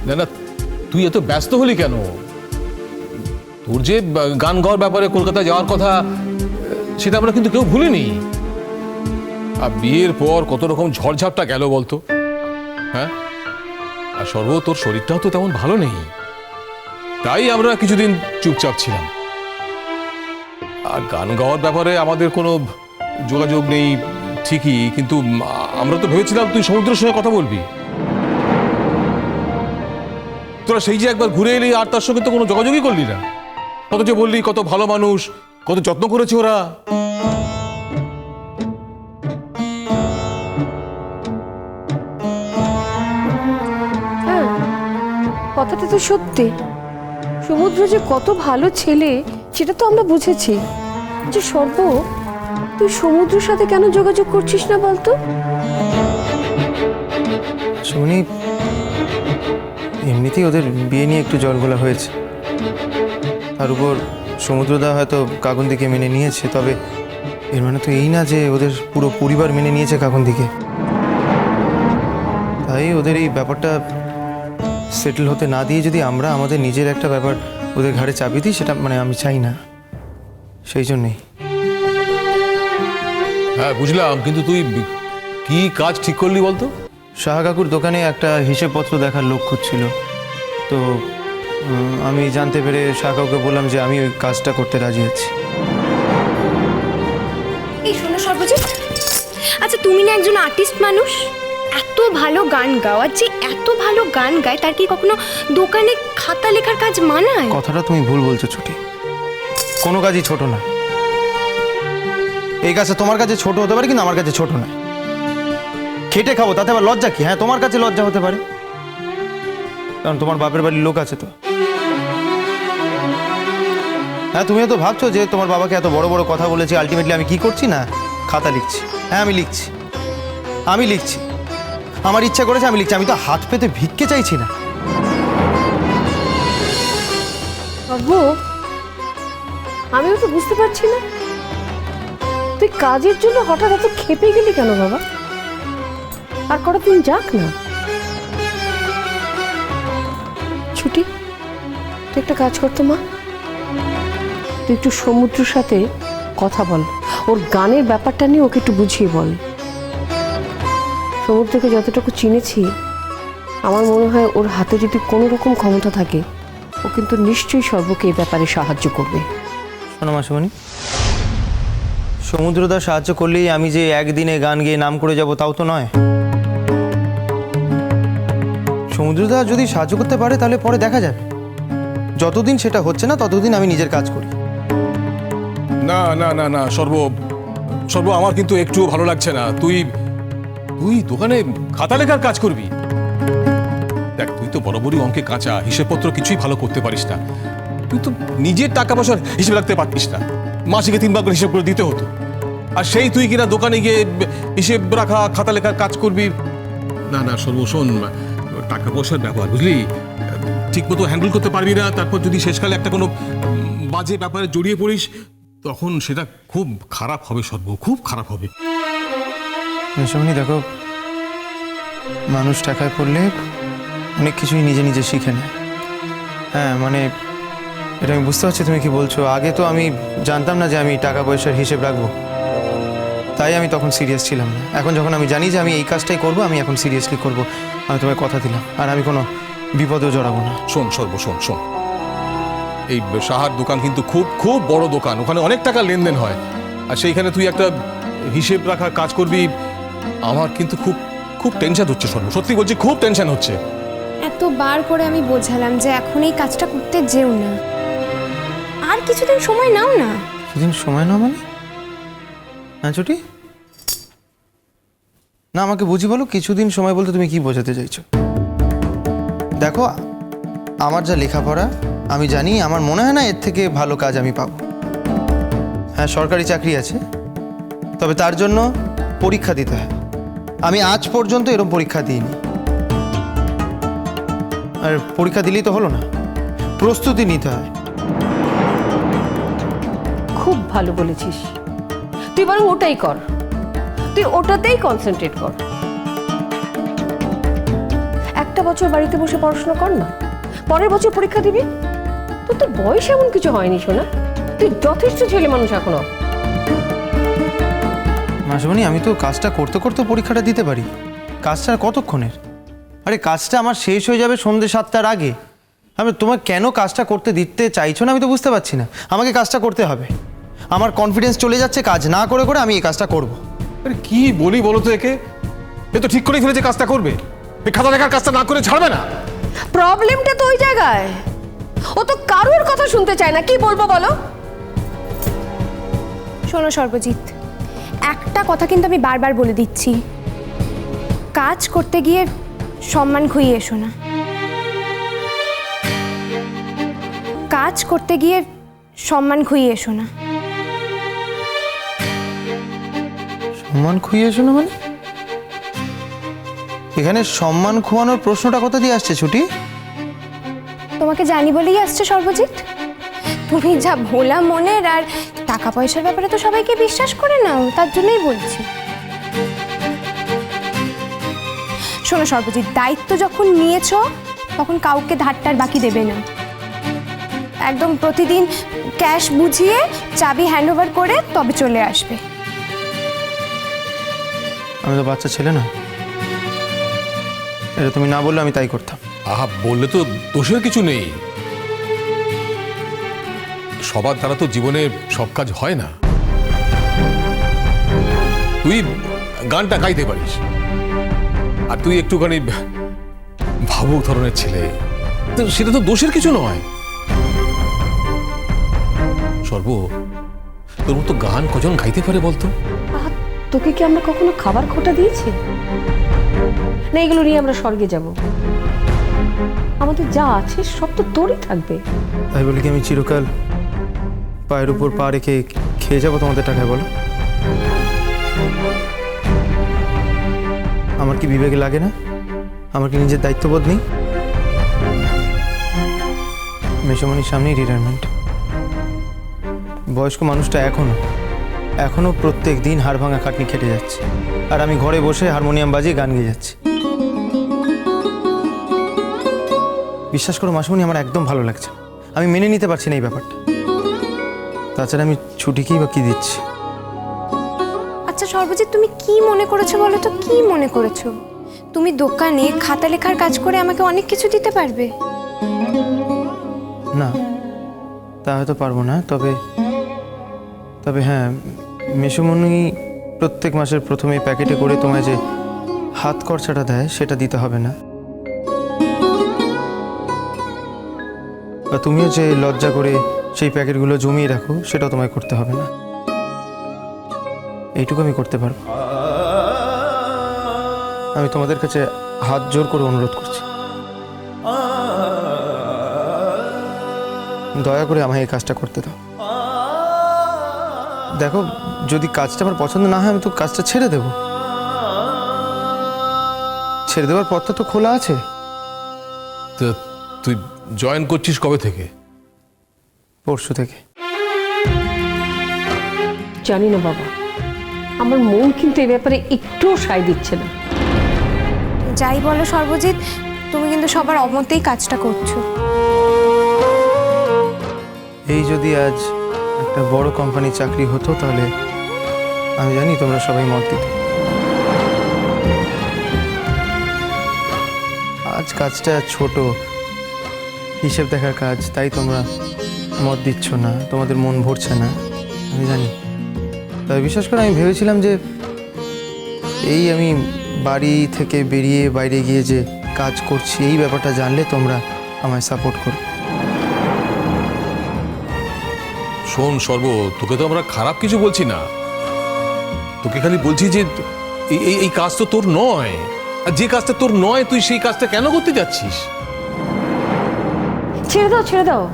না না, তুই এত ব্যস্ত হলি কেন? তোর যে গান গাওয়ার ব্যাপারে কলকাতায় যাওয়ার কথা, সেটা আমরা কিন্তু কেউ ভুলিনি। আর বিয়ের পর কত রকম ঝড়ঝাপটা গেল বলতো। হ্যাঁ, আর তোর শরীরটাও তো তেমন ভালো নেই, তাই আমরা কিছুদিন চুপচাপ ছিলাম। আর গান গাওয়ার ব্যাপারে আমাদের কোনো যোগাযোগ নেই ঠিকই, কিন্তু আমরা তো ভেবেছিলাম তুই সমুদ্রের সঙ্গে কথা বলবি। তোরা সেই যে একবার ঘুরে এলি আর তার সঙ্গে তো কোনো যোগাযোগই করলি না। কত যে বললি কত ভালো মানুষ, কত যত্ন করেছে ওরা। হ্যাঁ, কথাটা তো সত্যি। সমুদ্র যে কত ভালো ছেলে সেটা তো আমরা বুঝেছি। যে সর্ব, তুই সমুদ্রের সাথে কেন যোগাযোগ করছিস না বলতো? শুনি এমনিতেই ওদের বিয়ে নিয়ে একটু জলঘোলা হয়েছে। তার উপর সমুদ্রদা হয়তো কাকুন্দিকে মেনে নিয়েছে, তবে এর মানে তো এই না যে ওদের পুরো পরিবার মেনে নিয়েছে কাকুন্দিকে। তাই ওদের এই ব্যাপারটা সেটেল হতে না দিয়ে যদি আমরা আমাদের নিজের একটা ব্যাপার ওদের ঘাড়ে চাপিয়ে দিই, সেটা মানে আমি চাই না। সেই জন্যেই। হ্যাঁ বুঝলাম, কিন্তু তুই কি কাজ ঠিক করলি বলতো? সাহা কাকুর দোকানে একটা হিসেবপত্র দেখার লোক খুঁজছিল, তো আমি জানতে পেরে সাহা কাকুকে বললাম যে আমি ওই কাজটা করতে রাজি আছি। এই শোনো সর্বজিৎ, আচ্ছা তুমি না একজন আর্টিস্ট মানুষ, এত ভালো গান গাওয়ার, যে এত ভালো গান গায় তার কি কখনো দোকানে খাতা লেখার কাজ মানায়? কথাটা তুমি ভুল বলছো ছুটি, কোনো কাজই ছোট না। এই কাজটা তোমার কাছে ছোট হতে পারে, কিন্তু আমার কাছে ছোট না। খেটে খাবো, তাতে আবার লজ্জা কি? হ্যাঁ, তোমার কাছে লজ্জা হতে পারে, কারণ তোমার বাপের বাড়ির লোক আছে তো। হ্যাঁ, তুমিও তো ভাবছো যে তোমার বাবাকে এত বড় বড় কথা বলেছি, আলটিমেটলি আমি কি করছি না, খাতা লিখছি। হ্যাঁ আমি লিখছি, আমি লিখছি, আমার ইচ্ছা করেছে আমি লিখছি। আমি তো হাত পেতে ভিক্ষে চাইছি না। সর্ব, আমিও তো বুঝতে পারছি না তুই কাজের জন্য হঠাৎ এত খেপে গেলি কেন বাবা? আর কটা দিন যাক না। ছুটি, তুই একটা কাজ করতো মা, তুই একটু সমুদ্রের সাথে কথা বল, ওর গানের ব্যাপারটা নিয়ে ওকে একটু বুঝিয়ে বল। সমুদ্রকে যতটুকু চিনেছি, আমার মনে হয় ওর হাতে যদি কোনো রকম ক্ষমতা থাকে, ও কিন্তু নিশ্চয়ই সর্বকে এই ব্যাপারে সাহায্য করবে। শোনো মাসুমণি, সমুদ্রদা সাহায্য করলেই আমি যে একদিনে গান গেয়ে নাম করে যাব তাও তো নয়। সমুদ্রদা যদি সাহায্য করতে পারে তাহলে পরে দেখা যাবে। যতদিন সেটা হচ্ছে না ততদিন আমি নিজের কাজ করি। না না না না সর্ব, আমার কিন্তু একটুও ভালো লাগছে না। তুই তুই দোকানে খাতা লেখার কাজ করবি? দেখ, তুই তো বরাবরই অঙ্কে কাঁচা, হিসেবপত্র কিছুই ভালো করতে পারিস না। তুই তো নিজের টাকা পয়সার হিসেব রাখতে পারতিস না, মাসিকে 3 বার করে হিসেব করে দিতে হতো। আর সেই তুই কিনা দোকানে গিয়ে হিসেব রাখা, খাতা লেখার কাজ করবি? না না সর্ব, শোন, টাকা পয়সার ব্যাপার বুঝলি, ঠিক মতো হ্যান্ডেল করতে পারবি না। তারপর যদি শেষকালে একটা কোনো বাজে ব্যাপারে জড়িয়ে পড়িস, তখন সেটা খুব খারাপ হবে সর্ব, খুব খারাপ হবে। মাসুমণি দেখো, মানুষ টাকায় পড়লে অনেক কিছুই নিজে নিজে শিখে নেয়। হ্যাঁ মানে এটা আমি বুঝতে পারছি তুমি কি বলছো। আগে তো আমি জানতাম না যে আমি টাকা পয়সার হিসেব রাখবো, তাই আমি তখন সিরিয়াস ছিলাম না। এখন যখন আমি জানি যে আমি এই কাজটাই করব, আমি এখন সিরিয়াসলি করব। আমি তোমায় কথা দিলাম, আর আমি কোনো বিপদেও জড়াবো না। শোন সর্ব, শোন, এই সাহার দোকান কিন্তু খুব খুব বড় দোকান, ওখানে অনেক টাকা লেনদেন হয়। আর সেইখানে তুই একটা হিসেব রাখার কাজ করবি, আমার কিন্তু খুব খুব টেনশন হচ্ছে সর্ব, সত্যি বলছি, খুব টেনশন হচ্ছে। এতবার করে আমি বোঝালাম যে এখন এই কাজটা করতে যেও না, আর কিছুদিন সময় নাও না। কিছুদিন সময় নাও মানে? হ্যাঁ ছুটি, না আমাকে বুঝি বলো, কিছুদিন সময় বলতে তুমি কি বোঝাতে চাইছো? দেখো, আমার যা লেখাপড়া আমি জানি, আমার মনে হয় না এর থেকে ভালো কাজ আমি পাবো। হ্যাঁ সরকারি চাকরি আছে, তবে তার জন্য পরীক্ষা দিতে হয়। আমি আজ পর্যন্ত এরকম পরীক্ষা দিইনি। আর পরীক্ষা দিলেই তো হলো না, প্রস্তুতি নিতে হয়। খুব ভালো বলেছিস, তুই বরং ওটাই কর, তুই ওটাতেই কনসেন্ট্রেট কর। একটা বছর বাড়িতে বসে পড়াশোনা কর না, পরের বছর পরীক্ষা দিবি। তোর বয়স এমন কিছু হয়নি শোনা, তুই যথেষ্ট ছেলে মানুষ এখনো। মাসিমণি, আমি তো কাজটা করতে করতে পরীক্ষাটা দিতে পারি। কাজটা আর কতক্ষণের? আরে কাজটা আমার শেষ হয়ে যাবে সন্ধ্যে 7টার আগে। আমি তোমার কেন কাজটা করতে দিতে চাইছো না আমি তো বুঝতে পারছি না। আমাকে কাজটা করতে হবে, আমার কনফিডেন্স চলে যাচ্ছে, কাজ না করে করে আমি এই কাজটা করব। আরে কি বলি বলো তো একে, এ তো ঠিক করেই ফেলেছে কাজটা করবে, এই খাতা লেখার কাজটা না করে ছাড়বে না। প্রবলেমটা তো ওই জায়গায়, ও তো কারোর কথা শুনতে চায় না। কি বলবো বলো? শোনো সর্বজিৎ, একটা কথা কিন্তু আমি বারবার বলে দিচ্ছি, কাজ করতে গিয়ে সম্মান খুইয়ে এসো না। কাজ করতে গিয়ে সম্মান খুইয়ে এসো না। সম্মান খুইয়েছো না মানে? এখানে সম্মান খোয়ানোর প্রশ্নটা কোথা দিয়ে আসছে ছুটি? তোমাকে জানি বলেই আসছে সর্বজিৎ। তুমি যা ভোলা মনের, আর টাকা পয়সার ব্যাপারে তো সবাইকে বিশ্বাস করে নাও, তার জন্যই বলছি। শোনো সর্বজিৎ, দায়িত্ব যখন নিয়েছো তখন কাউকে ধারটার বাকি দেবে না। একদম প্রতিদিন ক্যাশ বুঝিয়ে চাবি হ্যান্ডওভার করে তবে চলে আসবে। আমি তো বাচ্চা ছেলে না, এটা তুমি না বললে আমি তাই করতাম। আহা, বললে তো দোষের কিছু নেই, সবার দ্বারা তো জীবনে সব কাজ হয় না। তুই গানটা গাইতে পারিস, আর তুই একটুখানি ভাবুক ধরনের ছেলে, তো সেটা তো দোষের কিছু নয়। সর্ব, তোর মতো গান কজন গাইতে পারে বলতো? আহা, তোকে কি আমরা কখনো খাবার খোটা দিয়েছি? না এগুলো নিয়ে আমরা স্বর্গে যাব? আমাদের যা আছে সব তো তোরই থাকবে। তাই বলে কি আমি চিরকাল পায়ের উপর পা রেখে খেয়ে যাবো তোমাদের টাকায়? বলো, আমার কি বিবেকে লাগে না? আমার কি নিজের দায়িত্ববোধ নেই? মেসমনির সামনেই রিটায়ারমেন্ট। বয়স্ক মানুষটা এখনো প্রত্যেক দিন হাড় ভাঙা খাটনি খেটে যাচ্ছে, আর আমি ঘরে বসে হারমোনিয়াম বাজিয়ে গান গেয়ে যাচ্ছি। বিশ্বাস করো মাসমনি, আমার একদম ভালো লাগছে না। আমি মেনে নিতে পারছি না এই ব্যাপারটা। তাছাড়া আমি ছুটিকেই বা কি দিচ্ছি? আচ্ছা সর্বজিৎ, তুমি কি মনে করেছো বলো তো? কি মনে করেছো? তুমি দোকানে খাতা লেখার কাজ করে আমাকে অনেক কিছু দিতে পারবে? না, তা হয়তো পারবো না, তবে হ্যাঁ, মেসমনি প্রত্যেক মাসের প্রথমে প্যাকেটে করে তোমায় যে হাত খরচাটা দেয় সেটা দিতে হবে না। বা তুমিও যে লজ্জা করে সেই প্যাকেটগুলো জমিয়ে রাখো সেটাও তোমায় করতে হবে না। এইটুকু আমি করতে পারবো। আমি তোমাদের কাছে হাত জোর করে অনুরোধ করছি, দয়া করে আমায় এই কাজটা করতে দাও। দেখো, যদি কাজটা আমার পছন্দ না হয় আমি তো কাজটা ছেড়ে দেব। ছেড়ে দেওয়ার পথটা তো খোলা আছে। তো তুই জয়েন করছিস কবে থেকে? পরশু থেকে। জানি না বাবা, আমার মন কিন্তু এই ব্যাপারে একটুও সায় দিচ্ছে না। যাই বলো সর্বজিৎ, তুমি কিন্তু সবার অমতেই কাজটা করছো। এই যদি আজ একটা বড় কোম্পানির চাকরি হতো তাহলে আমি জানি তোমরা সবাই মত দিতে। আজ কাজটা ছোট, হিসেব দেখার কাজ, তাই তোমরা মত দিচ্ছ না, তোমাদের মন ভরছে না, আমি জানি। তবে বিশেষ করে আমি ভেবেছিলাম যে এই আমি বাড়ি থেকে বেরিয়ে বাইরে গিয়ে যে কাজ করছি এই ব্যাপারটা জানলে তোমরা আমায় সাপোর্ট করবে। শোন সর্ব, তোকে তো আমরা খারাপ কিছু বলছি না, তোকে খালি বলছি যে এই কাজ তো তোর নয়, আর যে কাজটা তোর নয় তুই সেই কাজটা কেন করতে যাচ্ছিস? ছেড়ে দাও, ছেড়ে দাও,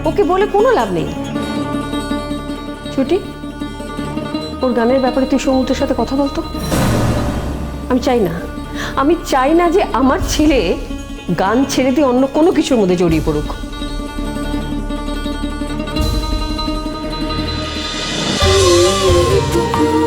ওকে বলে কোনো লাভ নেই। ছুটি, ওর গানের ব্যাপারে তুই সমুদ্রের সাথে কথা বলতো। আমি চাই না যে আমার ছেলে গান ছেড়ে দিয়ে অন্য কোনো কিছুর মধ্যে জড়িয়ে পড়ুক। Thank you.